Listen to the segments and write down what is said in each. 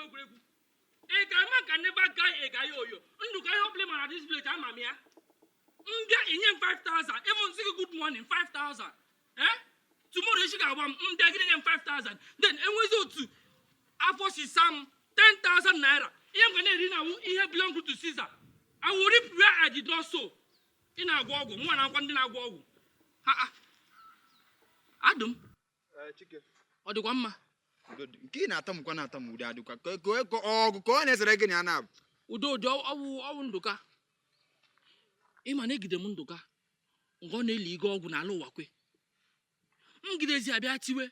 egwuregwu. A man can never guy a guy oyo. Nduka help him at this village, I'm here. In 5,000, even say good morning, 5,000. Tomorrow she got one, they're getting them 5,000. Then, and we go to Afosi Sam 10,000 naira. I'm going to read belong to Caesar. I will rip where I did not sow. In our gogo, one and one in our gogo. Adam. Chicken. Or the one ma. Kina atam kwa na atam uda duka. Ko na sere gini anab. Udo awu nduka. Ima na gide munduka. Ngo na eli go ogwu na ala ụwa kwe. Ngidezi abịa tiwe.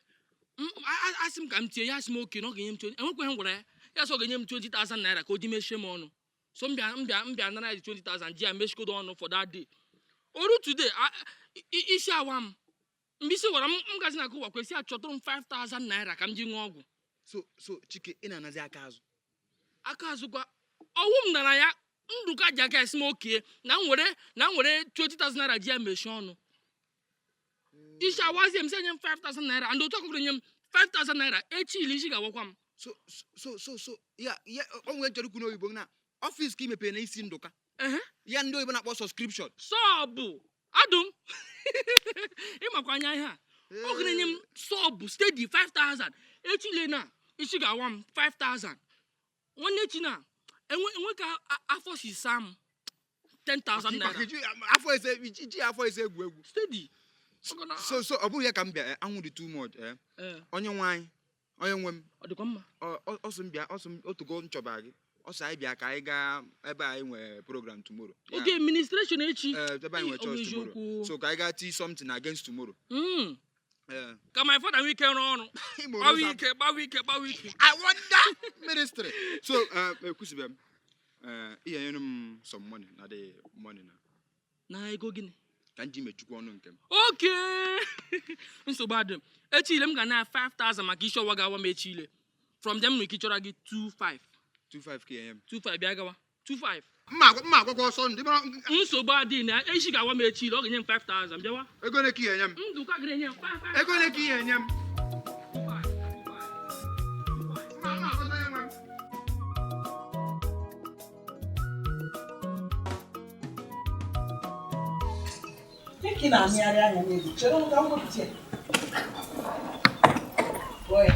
Asim ka m tie ya asim oke no genye m 20. Enwekwe he ngwara ya so genye m 20,000 naira ka o di meshe m ọnụ. So mbịa nara 20,000 ji ameshikodo ọnụ for that day. Oru today isi awam. Mbisi wara m gazi na ko wakwe si achọtụrụ m 5,000 naira ka m ji ṅụọ ọgwụ. So chike ị na-anazi aka azụ. Aka azụ kwa ọwụ m nara ya nduka ji aka esi m oke na nwere 20,000 naira ji ameshe ọnụ. Isi awazi m se nye m 5,000 naira and otu akụkụrụ nye m 5,000 naira echi ili isi ga-awakwa m. So ya onwe chọrọ ikwu n'oyibo na office ka imepe na isi nduka. Ya ndị oyibo na-akpọ subscription. Sọbụ Adum. Ịmakwa anya ihe a. Ọ ga-enye m sọbụ steady 5,000. Echi ile na isi ga-awa m 5,000. Nwanne echi na enwe ka afọ si sam 10,000 naira. Afọ ise egwu. Steady. So ọ bụghị ya ka m bịa anwụ dị too much onye nwanyị onye nwe m ọ dịkwa mma ọsọ m bịa otugo nchọba gị ọsọ anyị bịa ka anyị gaa ebe anyị nwere program tomorrow okay administration echi ebe anyị nwere church tomorrow so ka anyị gaa tii something against tomorrow ka my father nwike rụọ ọrụ gbawa ike I want that ministry so kwụsịbe m ihe nyere m some money na the money na ego gịnị ka nji mechukwu ọnụ nke m okay nsogbu adịm echi ile m ga na 5,000 maka isi ọwa gawa m echi ile from them nwike chọrọ gị 25 ka enye m 25 bịa gawa 25 mma akwụkwọ ọsọ ndị nsogbu adị na echi ga-awa m echi ile ọ ga-enye m 5,000 bịawa ego ne ka ihe enye m ndụka ga-enye m 5,000 ego ne ka ihe enye m Quem na minha área mesmo? Tira um lugar muito cedo. Oi.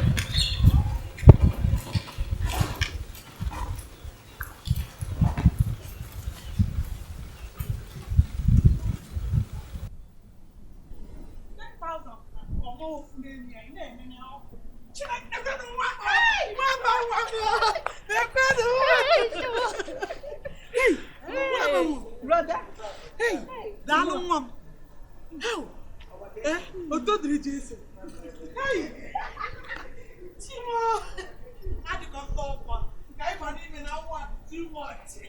Brother. Hey, dá uma. Eu tô disso. Hey! Timo! I did not go for. Guy for even now want too much.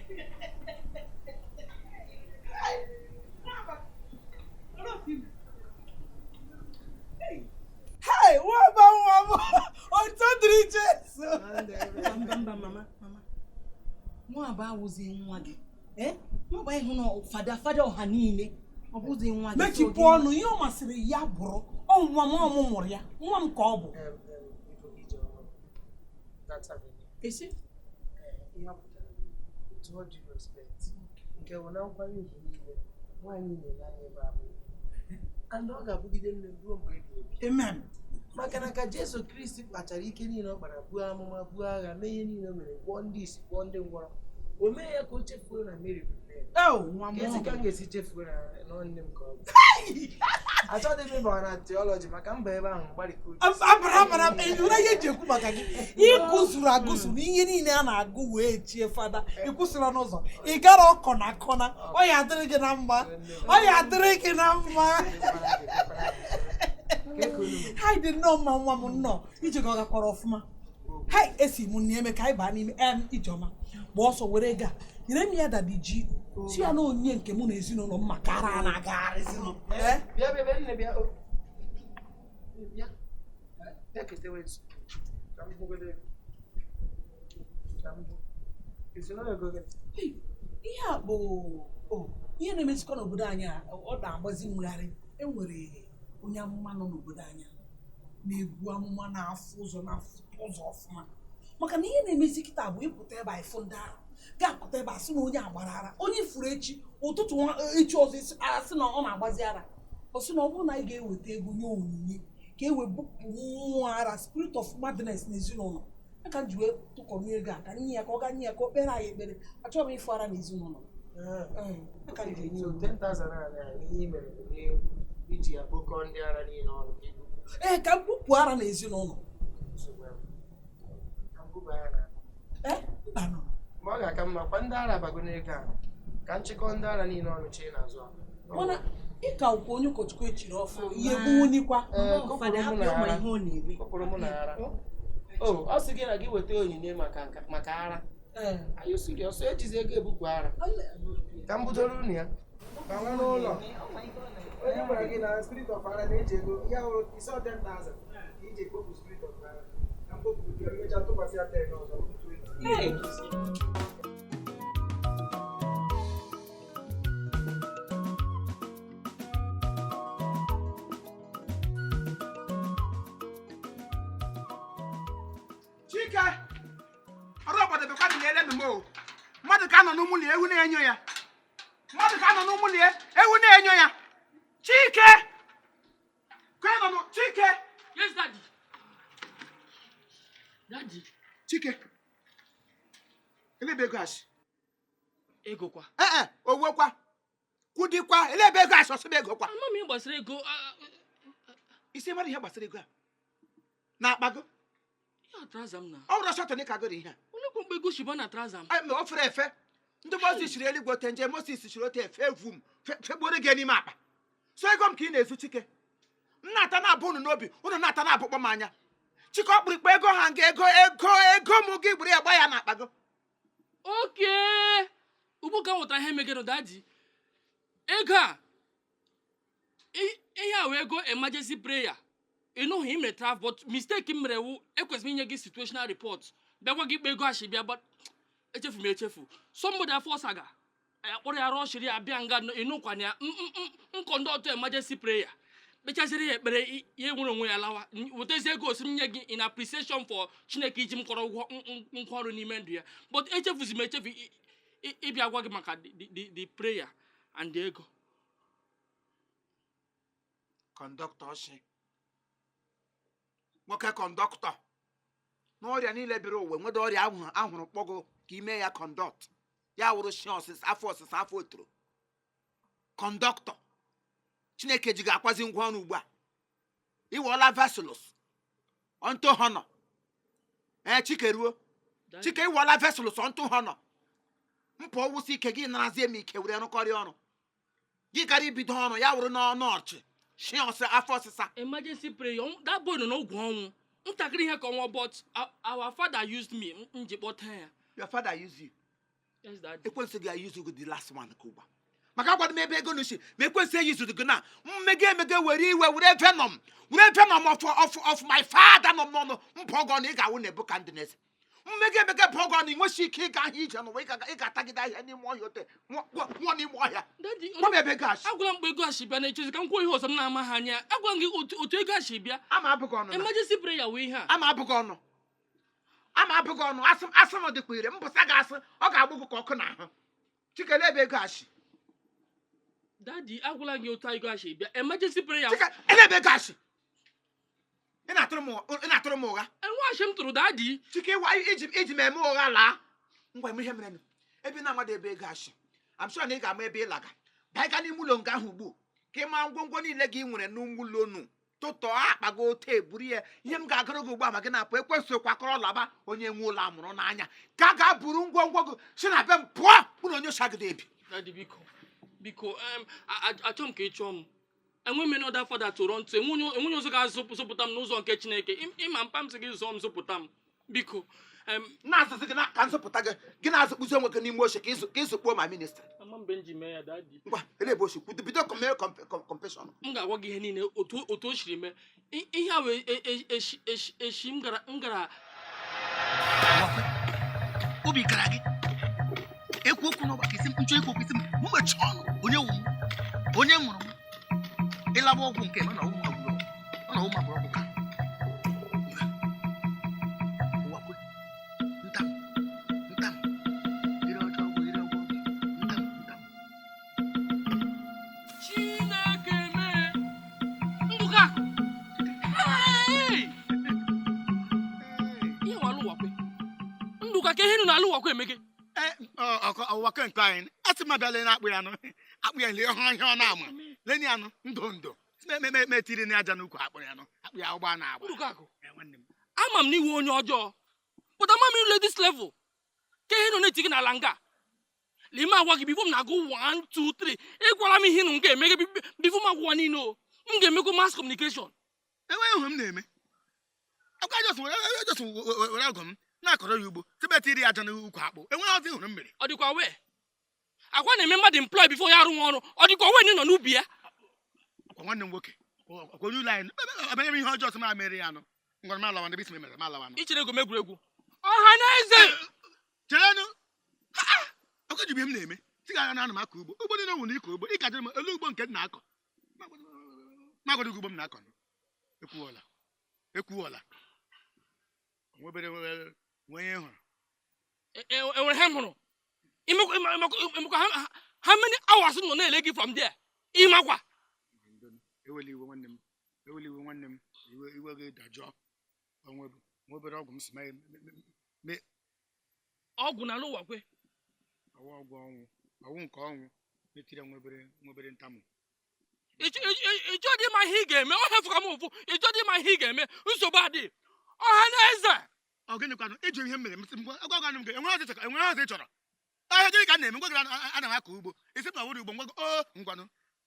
Hey, what about I told you Mama. Mo aba wuzi nwa gị. Mo ba ihu no fada ọha niile. Make you poor no you must be ya bro. Oh mama ya. Nwa m ka ọ bụ. That's happening. Is it? You have to hold due respect. Okay, well now why you why you and dog abugide ndu mgbe Amen. Maka na ka Jesu Kristi kpachara ike niile ọ gbara buo amụma buo agha mee ihe niile mere gwọ ndị isi gwọ ndị ngwọrọ. O mee ya ka o chefuo na Mary. Oh, nwa m. Ezi ka m ga-esi chefuo na nne m ka ọ bụ. Achọghị m ịba na theology maka mba ebe ahụ gbarịkọ. Abara ịnụra ihe eji ekwu maka gị. Ịkụzuru agụzụ na ihe niile a na-agụ wee chie fada. Ịkwụsịrị n'ụzọ. Ị gara ọkọ na akọna. Ọ ya adịrị gị na mma. Hai dị nnọọ mma nwa m nnọọ. Ije gị ọ gakwara ọfụma. Hai esi m n'ime ka anyị baa n'ime ijeọma. Gba ọsọ were gaa. Nyere m ya dadi ji. Si ya na onye nke mụ na ezinụlọ m maka ara na-agagharị ezinụlọ. Bịa nne bịa. Bịa. Tekete wee. Ka m bugode. Ihe a bụ ihe na-emezikọ n'obodo anyị ọ na-agbazi nwegharị. Enwere onye amụma nọ n'obodo anyị na-egwu amụma na-afụ ụzọ ọfụma. maka na ihe na-emezi kịta bụ ịpụta ebe a ịfụ ndị ara ga-apụta ebe a sị na onye agbara ara onye furu echi ụtụtụ echi ọzọ asị na ọ na-agbazi ara ọ sị na ọ bụrụ na anyị ga-eweta ego nye onyinye ka e wee bupụ mmụọ ara spirit of madness n'ezinụlọ aka m ji wee tụkọrọ ego a ka nye ya ka ọ ga nye ya ka o kpere anyị ekpere achọghị m ịfụ ara n'ezinụlọ aka m ji enye So ego 10,000 naira ihe i mere bụ iji akpọkọ ndị ara niile ọnụ ka ibu ee ka m bupụ ara n'ezinụlọ mbanụ ma ọ ga-aka mma kwa ndị ara bago n'ego a ka nchịkọ ndị ara niile ọnụ chee n'azụ a mana ịka ụkwa onye ụkọchukwu echiri ọfụ ihe gbuwunikwa kụpụrụ mụ na ara ọ sị gị na gị weta onyinye maka ara anyị siriọs ejizi ego ebupụ ara ka m budoro unu ya ka nwa n'ụlọ onye gwara gị na spirit of ara na-eji ego ya hụrụ isi 10,000 ka iji ekpopụ spirit of ara ka mkpopụ gị emecha tụkwasị ya 10 ọzọ Chike ọrụ obodo bịakwa dị na-ele m mmadụ ka nọ n'ụmụ na ewu na-enyo ya mmadụ ka nọ n'ụmụ na ewu na-enyo ya Chike ka nọ n'ụ Chike. Yes, Daddy. Daddy. Chike elebe ego asị Ego kwa. owe kwa kwudikwa elebe ego asị ọsọ ego kwa Ama m gbasara ego isi mmadụ ihe gbasara ego a na-akpago ya trouser m na. ọ bụrụ ọsọ tọni ka goro ihe a Onye kwa mgbe ego shiba na trouser m. ma o fere efe ndị Moses shiri eluigwe ote nje Moses shiri ote efe evu m fegboro gị n'ime akpa so ego m ka ị na-ezu Chike m na-ata na-abụ unu n'obi unu na-ata na-abụkpọ m anya Chike ọkpụrụkpọ ego ha nga ego m gị gburu ya gba ya na-akpago Okay. Ugbu ka nwụtara ihe megero Daddy. Ego a ihe a wee ego emergency prayer. You know him retract but mistake m mere wu ekwesịrị inye gị situational report. Bịakwa gị kpe ego ashi bịa but echefu. Somebody afọ saga. Akpọrọ ya rọshiri abịa nga ịnụkwana ya conduct emergency prayer. Bechaziri ya ekpere ya nwere onwe ya lawa. Wetezi ego osi nye gị in appreciation for Chineke iji m kọrọ ụgwọ nkwa ọrụ n'ime ndụ ya. But echefu ịbịa gwa gị maka the prayer and the ego. Kọndọktọ ọsị nwoke kọndọktọ n'ọrịa niile bịara ụwa nwede ọrịa ahụrụ kpọgo ka ime ya kọndọkt ya wụrụ shi ọsịsa afọ otoro kọndọktọ Chineke ji ga-akwazi ngwa ọrụ ugbu a iwọla veselus ọntụ honọ Chike ruo Chike iwọla veselus ọntụ honọ mpụ ọwụsị ike gị narazie m ike were rụkọrị ọrụ gị gara ibido ọrụ ya wụrụ n'ọnụ ọchị shi afọ ọsịsa Emergency prayer that boy no n'ogwu ọnwụ ntakịrị ihe ka ọnwa but our father used me njikpọta ya. Your father used you. Yes, Daddy. Ekwensu gị use you the last one ka ụgba maka agwado m ebe ego n'uche ma ekwensu use gị na mmege were iwe were venom of my father nọ n'ọnụ mpọgọ na ị ga-awụ na Nebukadneza mmege pọgọ na inwechi ike ịga ahịa ije n'ụwa ị ga-atagide ahịa n'ime ọhịa ote nwụọ n'ime ọhịa gwa ebe ego asị agwara mgbe ego ashi bịa na-echezi ka m kwuo ihe ọzọ m na-ama ha anya agwara gị otu ego ashi bịa ama abụghị ọnụ emergency prayer wee ihe a ama abụghị ọnụ asị m dịkwa ire mbụsa ga-asị ọ ga-agbụ gị ka ọkụ n'ahụ Chike ebe ego asị Daddy agwala gị otu ego ashi bịa emergency prayer Chike ebe ego asị ị na-atụrụ m ụgha enwe ashi m tụrụ Daddy Chike iji m eme ụgha laa ngwa m ihe mere ebe na-amado ebe ego asị I'm sure na ị ga-ama ebe ị laga bịa gaa n'ime ụlọ nga ahụ ugbu ka ị maa ngwongwo niile gị nwere n'ụmụ ụlọ unu tụtọ akpago otu eburu ya ihe m ga-agara gị ugbu a ma gị na-apụ ekwesịrị kwakọrọ laba onye nwe ụlọ amụrụ n'anya ka a ga-buru ngwongwo gị si na be m pụọ ụlọ onye shagide ebi Daddy biko achọ m ka ị chọọ m enwe m another father tụrụ ntụ enwenye ọzọ ga-azụpụta m n'ụzọ nke Chineke ịma mpa m sị gị zụọ m zụpụta m biko na-asịsị gị ka nzụpụta gị na-azụkpụzi onwe gị n'ime oche ka ịzụkpuo ma minista ama mgbe m ji mee ya Daddy ngwa elebe oche bido mee competition m ga-agwa gị ihe niile otu o siri mee ihe a wee eshi m gara obi gara gị ekwu okwu n'ọgbakọ isi m nchọ ekwu okwu isi m mgbechi ọnụ onye nwụrụ m ịlaba ọgwụ nke ọ na-awụ magbụrụ ọgwụ ka Nduka ka ihe nụ n'alụ wakwa emege. ọwa ke nke anyị asị m abịala na-akpụ ya akpụ ya lie ọhụrụ ihe ọ na-ama leni anụ ndụ metiri n'aja n'ukwu akpụ ya akpụ ya ụgbọ na-agba. Nduka akụ. Ama m n'iwu onye ọjọọ. But ama m ile this level. Ka ihe nụ na-etigi n'ala nga. Lime agwa gị bifo m na-agụ 1 2 3. Ịgwara m ihe nụ m ga-emege bifo m agwụwa niile o. M ga-emekwa mass communication. Enweghị ihe m na-eme. Akwa jọs were ọgụ m na-akọrọ ya ugbo tibet iri aja n'ukwu akpụ enweghị ọzọ ịhụrụ mmiri. Ọ dịkwa wee. Agwa na-eme mmadụ employ bifo ya arụwa ọrụ. Ọ dịkwa wee nọ n'ubi ya. Ọkwa nwanne m nwoke ọkwa onye ụlọ anyị abanye m ihe ọjọọ sị m mere ya ngwara m alawa ndị bisi m mere m alawa ichere ego m egwuregwu ọha na eze cherenụ ọkwa ji ihe m na-eme tiga anya na anụ m akọ ugbo niile nwere iko ugbo ị gajere m elu ugbo nke m na-akọ magọdụ ugbo m na-akọ ekwuola nwebere nwe ihe hụrụ enwere ha m hụrụ imekwa ha many hours nọ na-ele gị from there ịmakwa eweli iwe nwanne m iwe gị dajụọ nwebere ọgwụ m si mee ọgwụ na alụ wakwe ọgwụ nke ọnwụ metiri nwebere ntamụ ịchọ dị ma ihe ị ga-eme ọ hefụka m ụfụ ịchọ dị ma ihe ị ga-eme nsogbu adị ọha na eze ọ gịnịkwanụ ịjụ ihe m mere agwagwanụ m gị enwere ọzọ ị chọrọ ahịa gịnị ka m na-eme ngwa gị ana m akọ ugbo isi m na were ugbo ngwa o ngwanụ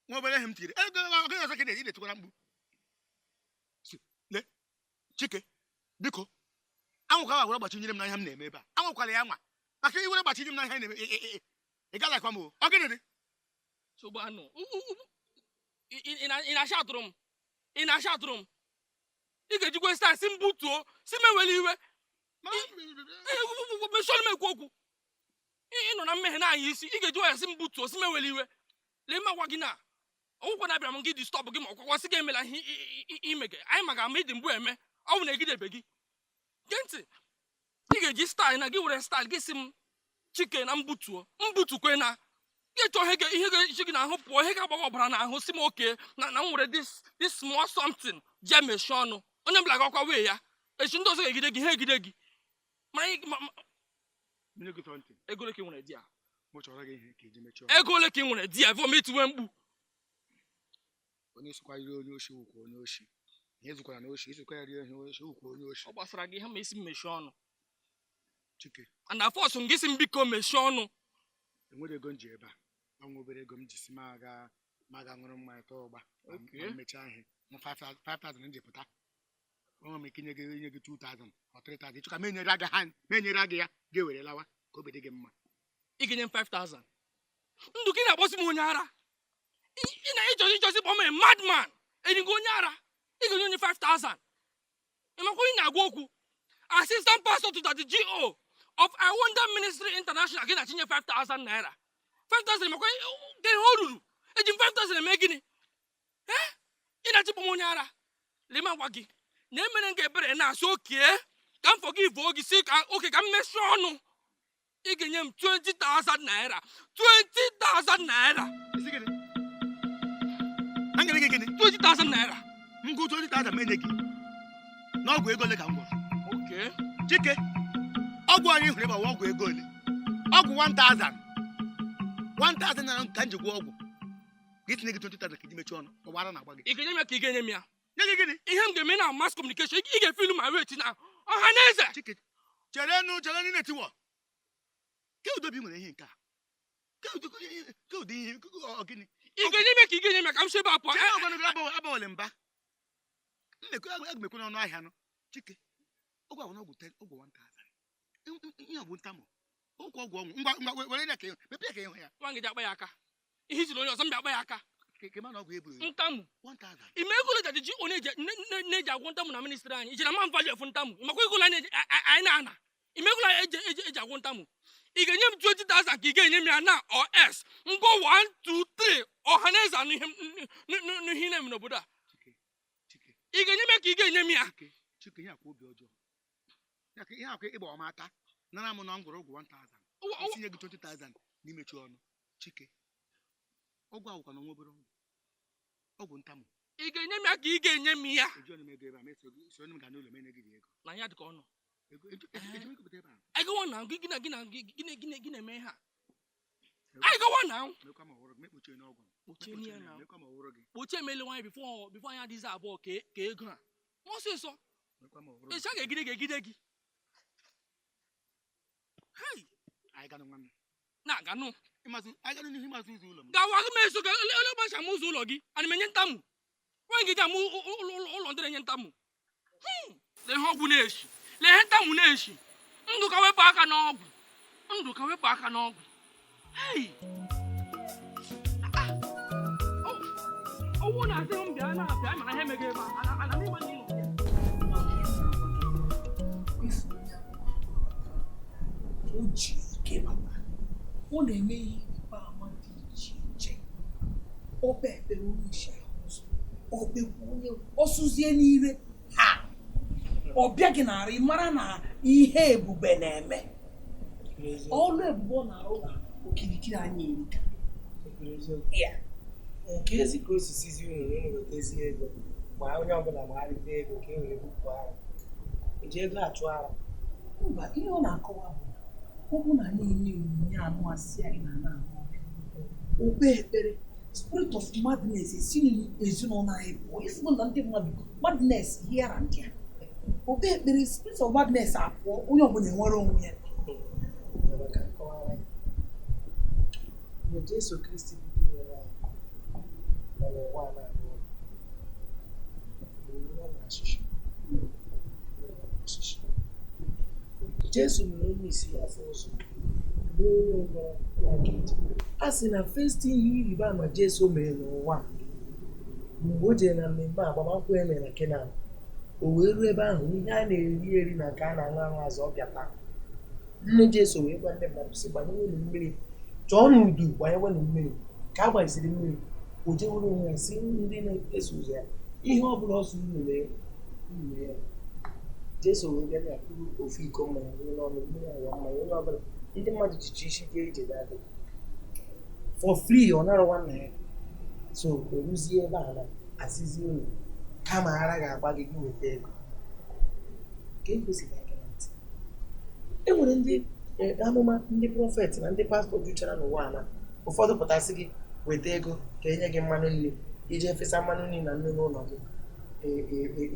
nwa obere ihe m tiri ego ọgịghị ọzọ ka ị na-etikwara mkpu le Chike biko anwụkwa were gbachinyere m na ihe m na-eme ebe a anwụkwala ya nwa maka iwere gbachinye m na ihe na-eme ị galakwa m o ọ gịnị dị nsogbu anụ ị na-acha atụrụ m ị ga-ejikwa staa si m butuo si m eweli iwe mesọrọ m ekwu okwu ị nọ na mmehie na-anya isi ị ga-eji waya si m butuo si m eweli iwe lee ma gwa gị na ọgwụkwa na-abịara m gị dị stọpụ gị ma ọkwakwa sị gị emela ihe imege anyị maka ama ịdị mbụ eme ọ bụ na egidebe gị gee ntị ị ga-eji staịl na gị were staịl gị si m Chike na mbutukwe na ga-echọ ihe ga-echi gị n'ahụ pụọ ihe ga-agbawa ọbara n'ahụ si m oke na m nwere this small something je mechie ọnụ onye mbụla gakwa wee ya echi ndị ọzọ ga-egide gị ha egide gị ego ole ka ị nwere di ya ego ole ka ị nwere di ya vomitiwe mkpu onye sikwara onye oshi ukwu onye oshi ihe zukwara na oshi isokwa rie ihe oshi ukwu onye oshi ọ gbasara gị ha ma isi m mechie ọnụ Chike and afọs m gị si m biko mechie ọnụ enwere ego m ji ebe a ọnwa obere ego m ji si maga ṅụrụ mmanya tọọ ụgba mechaa ihe 5,000 m ji pụta onwe m ike inye gị 2,000 or 3,000 ịchọka menyere gị ya ga-ewere lawa ka obi dị gị mma ị ga-enye m 5,000 ndụ gị na-akpọsi m onye ara ị na-ịchọzi kpọm a madman erigo onye ara ị ga-enye onye 5,000 ịmakwa ị na-agwa okwu assistant pastor to the GO of I Wonder Ministry International gị na-achinye 5,000 naira 5,000 makwa ke ihe o ruru eji m 5,000 eme gịnị ị na-achịkpọ m onye ara lema gwa gị na emere m ga-ebere na-asị oke ka m forgive oge si ka oke ka m mechie ọnụ ị ga-enye m 20,000 naira 20,000 naira 20,000 naira ngụ 20,000 menye gị n'ọgwụ ego ole ka m gwara okay Chike ọgwụ anyị hụrụ ebe ọgwụ ego ole ọgwụ 1,000 na ka m ji gwọ ọgwụ gị tinye gị 20,000 ka iji mechie ọnụ ọgbara na agba gị ị ga-enye m ya ka ị ga-enye m ya nye gị gịnị ihe m ga-eme na mass communication ị ga-efilu ma weti na ọha na eze Chike cherenụ na-etiwọ ke udo bi nwere ihe nke a ke ụdị ihe gịnị ị ga-enye m ya ka ị ga-enye m ya ka m shebe apụ abawale mba mmekwe n'ọnụ ahịa nụ Chike ọgwụ ahụ n'ọgwụ 1,000 ihe ọ bụ ntamụ ọgwụ ọnwụ ngwa were ya ka mepee ka ịhụ ya nwa gị ji akpa ya aka ihe ijiri onye ọzọ m bịa akpa ya aka kema na ọgwụ eburu ntamụ 1,000 ime ego ole ji onye na-eji agwọ ntamụ na ministri anyị ijiri ma mvalụ efu ntamụ makwa ego anyị na-ana ime ego eji agwọ ntamụ ị ga-enye m 20,000 ka ị ga-enye m ya na os ngo 1 2 3 ọha na eze anụ ihe na-eme n'obodo a ị ga-enye m ya ka ị ga-enye m ya Chike ihe akwa obi ọjọọ ihe akwa ịgba ọmata nara m na ngwụrụ ọgwụ 1,000 itinye gị 20,000 n'imechi ọnụ Chike ọgwụ ahụkwa na nwa obere ọgwụ ntamụ ị ga-enye m ya ka ị ga-enye m ya eji ọnụ m ego ebe a meso m ga n'ụlọ menye gị ego na ya dịka ọnụ ego go on now. Gina me ha. I go on now. Uche mele one before I desire about ke gra. What say so? It's a gidegi. Hey, I got one. Na no. I got him as Zulu. Gawa me so lo ba sha muzo logi. Ani menye ntamu. Wan gija mu o ndere nye ntamu. Le hogu neshi. Le ntamu neshi. Ndu ka wepa aka n'ọgwụ. Hey. Oh, na say mbia na afia ma he mege ba. Ana mi ma ni no. Oji ke baba. Ọ na-eme ihe ikpe ama dị iche iche. O kpekpere onye isi ahụ. O kpekwa onye ọsụzie n'ire. Ha. Ọ bịaghị narị mara na ihe ebube na-eme. Ọlụ ebube ọ na-arụ na okirikiri anyị erika. Ya. Nke ezi ka osisi zi unu wetezi ego ma onye ọbụla magharịta ego ka e were bupụ ara. Eji ego achụ ara. Mba, ihe ọ na-akọwa bụ ọ bụ na na-enye onyinye anụmasị anyị na na-ahụ okpe ekpere spirit of madness esi n'ezinụlọ anyị pụọ ezigbo na ndị mmadụ madness here and there. Okpe ekpere spirit of madness apụọ onye ọbụla enwere onwe ya. Maka nkọwara mgbe Jesu Kristi bidoro anyị n'ụwa na-abụọ Jesu mere onye isi afọ ụzọ n'onye ngwọrọ n'aka ije. A sị na first ihe ịrịba ama Jesu mere n'ụwa mgbe o jere na mmemme agbamakwụkwọ e mere na Kenan, o wee ruo ebe ahụ ihe a na-eri na nke a na-aṅụ aṅụ azụ ọ bịata. Nne Jesu wee gwa ndị mmadụ sị gbanyewenu mmiri, chọọ n'udu gbanyewenu mmiri. Ka a gbanyesịrị mmiri, o jewere onwe ya si ndị na-eso ụzọ ya ihe ọ bụla ọsọ unu ya. Jesu wee bịa na kuru ofu iko mmanya nye n'ọnụ mmiri awa mmanya onye ọbụla ndị mmadụ jichi isi jee ije ga-adị for free ọ nara nwanna ya. So o ruzie ebe a na asịzi unu kama ara ga-agba gị weta ego ka ekwesịrị aka na ntị. E nwere ndị amụma ndị prọfet na ndị pastọ juchara n'ụwa na ụfọdụ pụtasị gị weta ego ka enye gị mmanụ nri iji efesa mmanụ nri na nnu n'ụlọ gị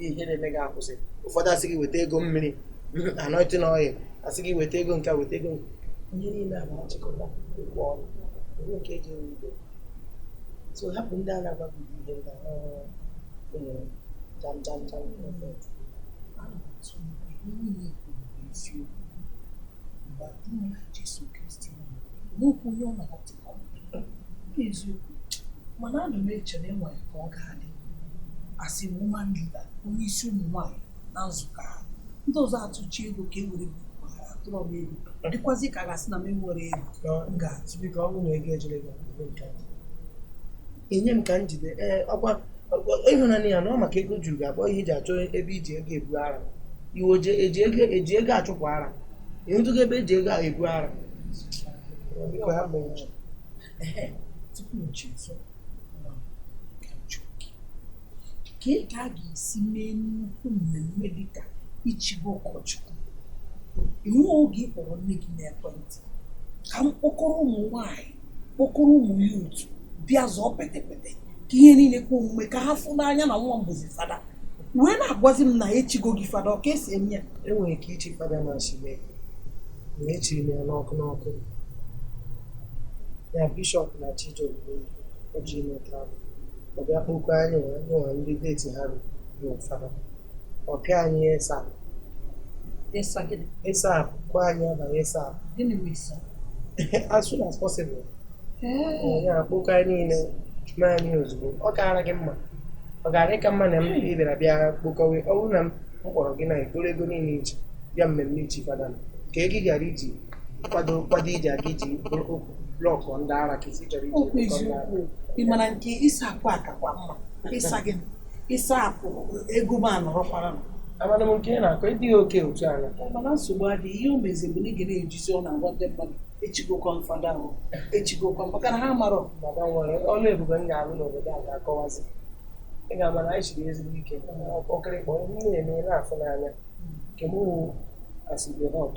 ihe na-eme gị akwụsị. Ụfọdụ asị gị weta ego mmiri anointing oil, asị gị weta ego nke weta ego ihe niile a na-achịkọta okwu ọnụ onye nke eji ewe. So hapụ ndị a na-agbabiga ihe ndị jam prọfet. Jesu Kristi n'okwu onye ọ na-atịkọ eziokwu mana ana m eche na enwere ka ọ ga-adị asị woman leader onye isi ụmụ nwaanyị na nzukọ ha ndị ọzọ atụchi ego ka e were bukwara atụrụ m ego dịkwazi ka a ga-asị na m enwere ego m ga-atụ biko ọ bụrụ na ego ejere enye m ka njide ọkwa ịhụnanya ya na ọ maka ego juru ga-abụ ihe iji achọ ebe iji ego ebu ara iwe eji ego achụpụ ara ịhụtụgo ebe eji ego ebu ara tupu nchezo ka ị ga ga-esi mee nnukwu mmemme dịka ichigo ụkọchukwu iwu oge ị kpọrọ nne gị n'ekwentị ka m kpọkọrọ ụmụ nwanyị kpọkọrọ ụmụ ya otu bịa zọọ petepete ka ihe niile kwa omume ka ha fụ n'anya na nwa mbụzi fada wee na-agwazi m na echigo gị fada ọ ka esi eme ya. Enwere ike ichi fada na ashime na echiri m ya n'ọkụ ya bishọp na chijobe oji ime travel ọ bịa kpokọ anyị nwa ndị deti ha n'ụfada ọ pịa anyị ịsa kwa anyị abalị ịsa as soon as possible ya akpokọ anyị niile chụma anyị ozugbo ọ kaara gị mma ọ ga-adị ka mma na m bịara bịa kpokọwe ọ bụrụ na m kpọrọ gị na ekporo ego niile iji bịa mmemme ichi fada ka ego ị gara iji kwado iji aga iji blọkụ ndị ara ka isi chọrọ iji ị mara nke ịsa akwa akakwa mma ịsa apụ ego m anọrọkwara m amana m nke na-akọ ịdịghị oke otu ala mana nsogbu adịghị ihe o mezi bụ na ị ga na-ejizi ọ na-agwa ndị mmadụ echigokwa fada ahụ echigokwa maka na ha mara maka nwere ọlụ ebube m ga-alụ n'obodo a ga-akọwazi ị ga-ama na anyị chiri ezigbo ike ọkịrịkpọ ihe na-eme na-afụ n'anya nke m asịrị hot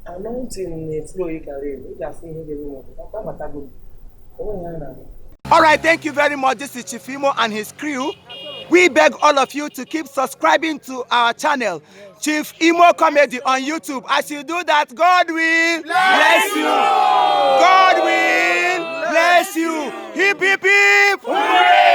Anointing flow you can see him. All right, thank you very much. This is Chief Imo and his crew. We beg all of you to keep subscribing to our channel, Chief Imo Comedy on YouTube. As you do that, God will bless you. God will bless you. Hip, hip, hip. Hooray!